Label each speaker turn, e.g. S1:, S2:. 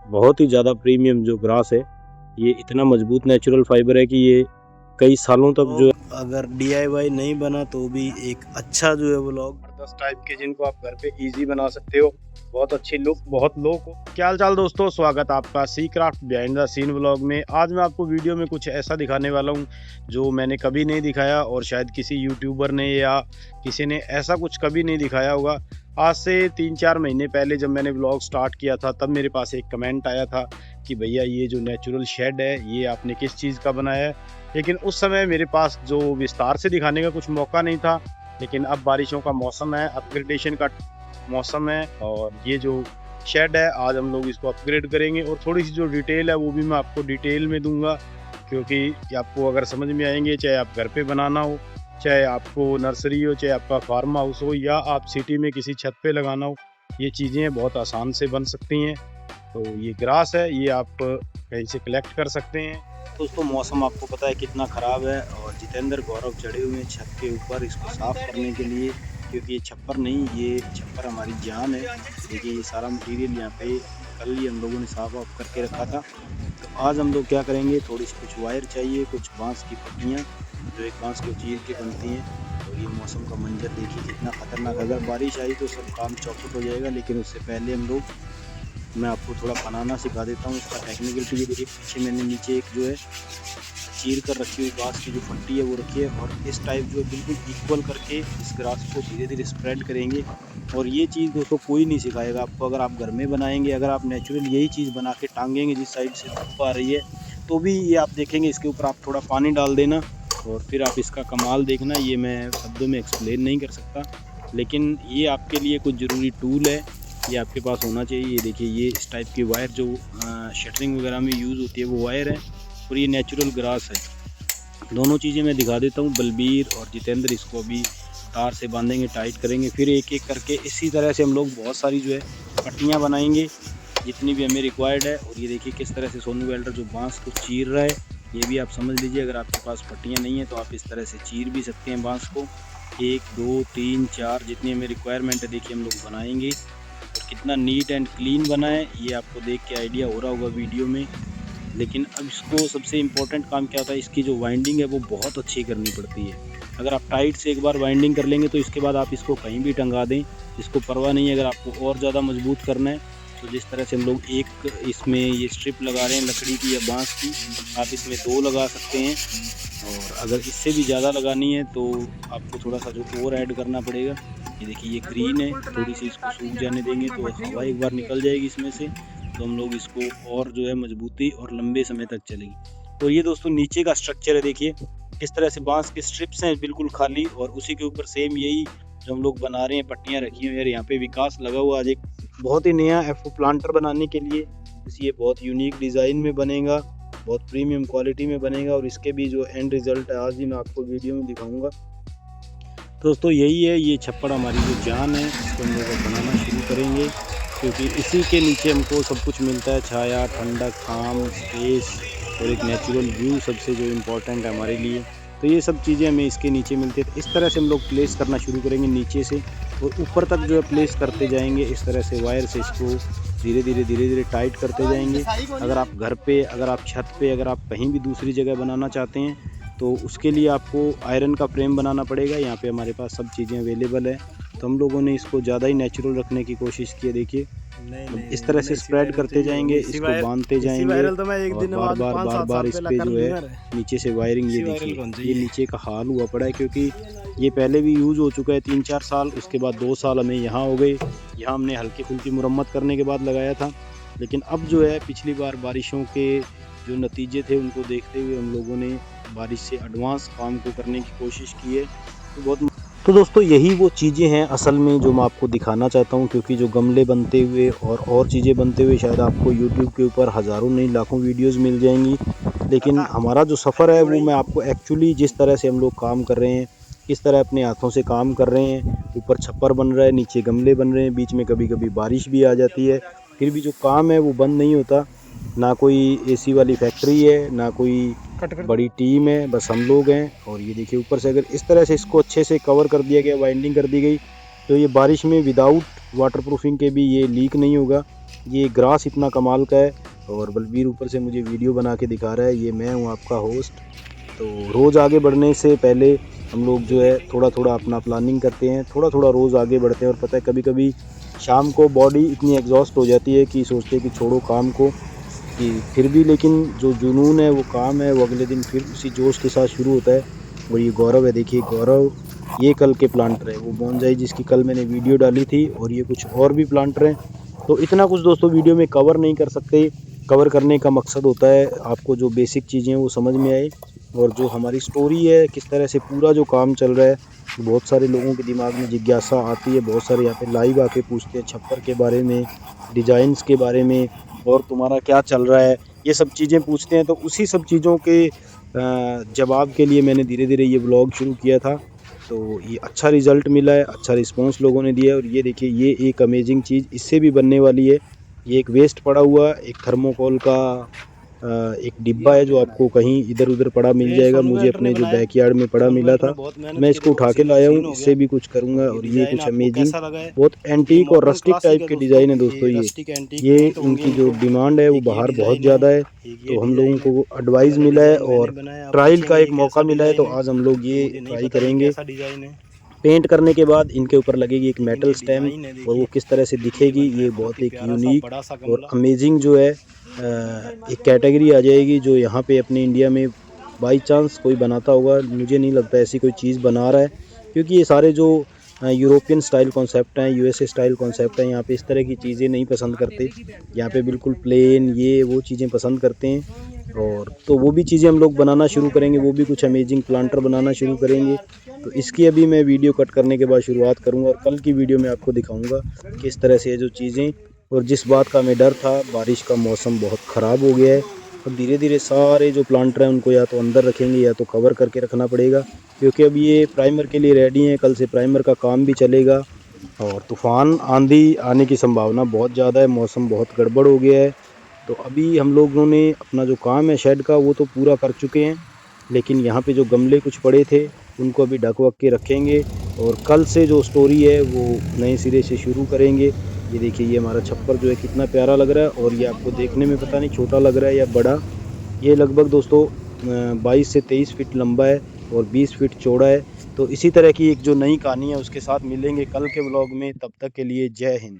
S1: बहुत ही ज़्यादा प्रीमियम जो ग्रास है, ये इतना मजबूत नेचुरल फाइबर है कि ये कई सालों तक जो
S2: अगर DIY नहीं बना तो भी एक अच्छा जो है व्लॉग
S3: 10 टाइप के जिनको आप घर पे इजी बना सकते हो। बहुत अच्छी लुक, बहुत लो को। क्या हाल चाल दोस्तों, स्वागत आपका sea craft behind the scene vlog में। आज मैं आपको वीडियो में कुछ ऐसा दिखाने वाला हूँ जो मैंने कभी नहीं दिखाया और शायद किसी यूट्यूबर ने या किसी ने ऐसा कुछ कभी नहीं दिखाया होगा। आज से 3-4 महीने पहले जब मैंने व्लॉग स्टार्ट किया था तब मेरे पास एक कमेंट आया था कि भैया ये जो नेचुरल शेड है ये आपने किस चीज़ का बनाया है। लेकिन उस समय मेरे पास जो विस्तार से दिखाने का कुछ मौका नहीं था। लेकिन अब बारिशों का मौसम है, अपग्रेडेशन का मौसम है और ये जो शेड है आज हम लोग इसको अपग्रेड करेंगे और थोड़ी सी जो डिटेल है वो भी मैं आपको डिटेल में दूंगा, क्योंकि आपको अगर समझ में आएंगे, चाहे आप घर पे बनाना हो, चाहे आपको नर्सरी हो, चाहे आपका फार्म हाउस हो या आप सिटी में किसी छत पे लगाना हो, ये चीज़ें बहुत आसान से बन सकती हैं। तो ये ग्रास है, ये आप कहीं से कलेक्ट कर सकते हैं।
S2: दोस्तों मौसम आपको पता है कितना ख़राब है और जितेंद्र गौरव चढ़े हुए हैं छत के ऊपर इसको साफ़ करने के लिए, क्योंकि ये छप्पर नहीं, ये छप्पर हमारी जान है। देखिए ये सारा मटेरियल यहाँ पे कल ही हम लोगों ने साफ ऑफ करके रखा था। तो आज हम लोग क्या करेंगे, थोड़ी सी कुछ वायर चाहिए, कुछ बांस की पट्टियाँ जो एक बांस को चीर के बनती हैं। और ये मौसम का मंजर देखिए कितना ख़तरनाक। अगर बारिश आई तो सब काम चौपट हो जाएगा, लेकिन उससे पहले मैं आपको थोड़ा बनाना सिखा देता हूँ। इसका टेक्निकल तो ये देखिए, पीछे मैंने नीचे एक जो है चीर कर रखी हुई बांस की जो पट्टी है वो रखी है और इस टाइप जो है बिल्कुल इक्वल करके इस ग्रास को धीरे धीरे स्प्रेड करेंगे। और ये चीज़ दोस्तों कोई नहीं सिखाएगा आपको, अगर आप घर में बनाएंगे, अगर आप नेचुरल यही चीज़ बना के टांगेंगे जिस साइड से धूप आ रही है, तो भी ये आप देखेंगे इसके ऊपर आप थोड़ा पानी डाल देना और फिर आप इसका कमाल देखना। ये मैं शब्दों में एक्सप्लेन नहीं कर सकता, लेकिन ये आपके लिए कुछ ज़रूरी टूल है, ये आपके पास होना चाहिए। ये देखिए ये इस टाइप की वायर जो शटरिंग वगैरह में यूज़ होती है वो वायर है और ये नेचुरल ग्रास है। दोनों चीज़ें मैं दिखा देता हूँ। बलबीर और जितेंद्र इसको अभी तार से बांधेंगे, टाइट करेंगे, फिर एक एक करके इसी तरह से हम लोग बहुत सारी जो है पट्टियाँ बनाएंगे जितनी भी हमें रिक्वायर्ड है। और ये देखिए किस तरह से सोनू वेल्डर जो बांस को चीर रहा है, ये भी आप समझ लीजिए। अगर आपके पास पट्टियाँ नहीं है तो आप इस तरह से चीर भी सकते हैं बांस को। 1 2 3 4 जितनी हमें रिक्वायरमेंट है देखिए हम लोग बनाएंगे। और कितना नीट एंड क्लीन बना है ये आपको देख के आइडिया हो रहा होगा वीडियो में। लेकिन अब इसको सबसे इम्पोर्टेंट काम क्या होता है, इसकी जो वाइंडिंग है वो बहुत अच्छी करनी पड़ती है। अगर आप टाइट से एक बार वाइंडिंग कर लेंगे तो इसके बाद आप इसको कहीं भी टंगा दें, इसको परवाह नहीं है। अगर आपको और ज़्यादा मजबूत करना है तो जिस तरह से हम लोग एक इसमें ये स्ट्रिप लगा रहे हैं लकड़ी की या बांस की, आप इसमें 2 लगा सकते हैं। और अगर इससे भी ज़्यादा लगानी है तो आपको थोड़ा सा जो और ऐड करना पड़ेगा। ये देखिए ये ग्रीन है, थोड़ी सी इसको सूख जाने देंगे तो हवा एक बार निकल जाएगी इसमें से, तो हम लोग इसको और जो है मजबूती और लंबे समय तक चलेगी। तो ये दोस्तों नीचे का स्ट्रक्चर है, देखिए किस तरह से बांस के स्ट्रिप्स हैं बिल्कुल खाली, और उसी के ऊपर सेम यही जो हम लोग बना रहे हैं पट्टियाँ रखी हुई हैं। यहाँ पे विकास लगा हुआ आज एक बहुत ही नया एफओ प्लांटर बनाने के लिए। ये बहुत यूनिक डिज़ाइन में बनेगा, बहुत प्रीमियम क्वालिटी में बनेगा और इसके भी जो एंड रिजल्ट है आज भी मैं आपको वीडियो में दिखाऊंगा। दोस्तों यही है, ये छप्पड़ हमारी जो जान है, इसको हम लोग बनाना शुरू करेंगे, क्योंकि इसी के नीचे हमको सब कुछ मिलता है, छाया, ठंडक, छाँव, स्पेस और एक नेचुरल व्यू सबसे जो इम्पोर्टेंट है हमारे लिए। तो ये सब चीज़ें हमें इसके नीचे मिलती है। तो इस तरह से हम लोग प्लेस करना शुरू करेंगे नीचे से और ऊपर तक जो है प्लेस करते जाएंगे। इस तरह से वायर से इसको धीरे धीरे टाइट करते जाएंगे। अगर आप घर पे, अगर आप छत पे, अगर आप कहीं भी दूसरी जगह बनाना चाहते हैं तो उसके लिए आपको आयरन का फ्रेम बनाना पड़ेगा। यहाँ पे हमारे पास सब चीज़ें अवेलेबल है, तो हम लोगों ने इसको ज़्यादा ही नेचुरल रखने की कोशिश की है। देखिए इस तरह से स्प्रेड करते जाएंगे, इसको बांधते जाएंगे और बार बार इस पे जो है नीचे से वायरिंग। ये देखिए ये नीचे का हाल हुआ पड़ा है, क्योंकि ये पहले भी यूज़ हो चुका है 3-4 साल, उसके बाद 2 साल हमें यहाँ हो गए। यहाँ हमने हल्की फुल्की मुरम्मत करने के बाद लगाया था, लेकिन अब जो है पिछली बार बारिशों के जो नतीजे थे उनको देखते हुए हम लोगों ने बारिश से एडवांस काम को करने की कोशिश की है। तो दोस्तों यही वो चीज़ें हैं असल में जो मैं आपको दिखाना चाहता हूँ, क्योंकि जो गमले बनते हुए और चीज़ें बनते हुए शायद आपको YouTube के ऊपर हज़ारों नहीं लाखों वीडियोस मिल जाएंगी, लेकिन हमारा जो सफ़र है वो मैं आपको एक्चुअली जिस तरह से हम लोग काम कर रहे हैं, किस तरह अपने हाथों से काम कर रहे हैं। ऊपर छप्पर बन रहा है, नीचे गमले बन रहे हैं, बीच में कभी कभी बारिश भी आ जाती है, फिर भी जो काम है वो बंद नहीं होता। ना कोई AC वाली फैक्ट्री है, ना कोई बड़ी टीम है, बस हम लोग हैं। और ये देखिए ऊपर से अगर इस तरह से इसको अच्छे से कवर कर दिया गया, वाइंडिंग कर दी गई, तो ये बारिश में विदाउट वाटरप्रूफिंग के भी ये लीक नहीं होगा।
S1: ये ग्रास इतना कमाल का है। और बलबीर ऊपर से मुझे वीडियो बना के दिखा रहा है। ये मैं हूँ आपका होस्ट। तो रोज़ आगे बढ़ने से पहले हम लोग जो है थोड़ा थोड़ा अपना प्लानिंग करते हैं, थोड़ा थोड़ा रोज़ आगे बढ़ते हैं। और पता है कभी कभी शाम को बॉडी इतनी एग्जॉस्ट हो जाती है कि सोचते हैं कि छोड़ो काम को, कि फिर भी लेकिन जो जुनून है वो काम है वो अगले दिन फिर उसी जोश के साथ शुरू होता है। और ये गौरव है, देखिए गौरव ये कल के प्लांटर है, वो बोनजाई जिसकी कल मैंने वीडियो डाली थी। और ये कुछ और भी प्लांटर हैं। तो इतना कुछ दोस्तों वीडियो में कवर नहीं कर सकते। कवर करने का मकसद होता है आपको जो बेसिक चीज़ें हैं वो समझ में आए, और जो हमारी स्टोरी है किस तरह से पूरा जो काम चल रहा है। बहुत सारे लोगों के दिमाग में जिज्ञासा आती है, बहुत सारे यहाँ पे लाइव आके पूछते हैं छप्पर के बारे में, डिज़ाइंस के बारे में, और तुम्हारा क्या चल रहा है, ये सब चीज़ें पूछते हैं। तो उसी सब चीज़ों के जवाब के लिए मैंने धीरे धीरे ये ब्लॉग शुरू किया था। तो ये अच्छा रिज़ल्ट मिला है, अच्छा रिस्पांस लोगों ने दिया है। और ये देखिए ये एक अमेजिंग चीज़ इससे भी बनने वाली है। ये एक वेस्ट पड़ा हुआ एक थर्मोकोल का एक डिब्बा है जो आपको कहीं इधर उधर पड़ा मिल जाएगा। मुझे अपने जो बैकयार्ड में पड़ा मिला था, मैं इसको उठा के लाया हूँ, इससे भी कुछ करूँगा। और ये कुछ अमेजिंग बहुत एंटीक और रस्टिक टाइप के डिज़ाइन है दोस्तों। ये इनकी जो डिमांड है वो बाहर बहुत ज़्यादा है। तो हम लोगों को एडवाइस मिला है और ट्रायल का एक मौका मिला है, तो आज हम लोग ये ट्राई करेंगे। पेंट करने के बाद इनके ऊपर लगेगी एक मेटल स्टैम्प, और वो किस तरह से दिखेगी ये बहुत एक यूनिक और अमेजिंग जो है एक कैटेगरी आ जाएगी, जो यहाँ पे अपने इंडिया में बाई चांस कोई बनाता होगा। मुझे नहीं लगता ऐसी कोई चीज़ बना रहा है, क्योंकि ये सारे जो यूरोपियन स्टाइल कॉन्सेप्ट हैं, यूएसए स्टाइल कॉन्सेप्ट हैं, यहाँ पे इस तरह की चीज़ें नहीं पसंद करते। यहाँ पे बिल्कुल प्लेन ये वो चीज़ें पसंद करते हैं। और तो वो भी चीज़ें हम लोग बनाना शुरू करेंगे, वो भी कुछ अमेजिंग प्लांटर बनाना शुरू करेंगे। तो इसकी अभी मैं वीडियो कट करने के बाद शुरुआत करूँगा, और कल की वीडियो में आपको दिखाऊँगा किस तरह से ये जो चीज़ें, और जिस बात का हमें डर था, बारिश का मौसम बहुत ख़राब हो गया है। अब धीरे धीरे सारे जो प्लांटर हैं उनको या तो अंदर रखेंगे या तो कवर करके रखना पड़ेगा, क्योंकि अब ये प्राइमर के लिए रेडी हैं। कल से प्राइमर का काम भी चलेगा। और तूफ़ान आंधी आने की संभावना बहुत ज़्यादा है, मौसम बहुत गड़बड़ हो गया है। तो अभी हम लोगों ने अपना जो काम है शेड का वो तो पूरा कर चुके हैं, लेकिन यहाँ पे जो गमले कुछ पड़े थे उनको अभी ढक वक के रखेंगे। और कल से जो स्टोरी है वो नए सिरे से शुरू करेंगे। ये देखिए ये हमारा छप्पर जो है कितना प्यारा लग रहा है, और ये आपको देखने में पता नहीं छोटा लग रहा है या बड़ा। ये लगभग दोस्तों 22 से 23 फीट लंबा है और 20 फीट चौड़ा है। तो इसी तरह की एक जो नई कहानी है उसके साथ मिलेंगे कल के ब्लॉग में। तब तक के लिए जय हिंद।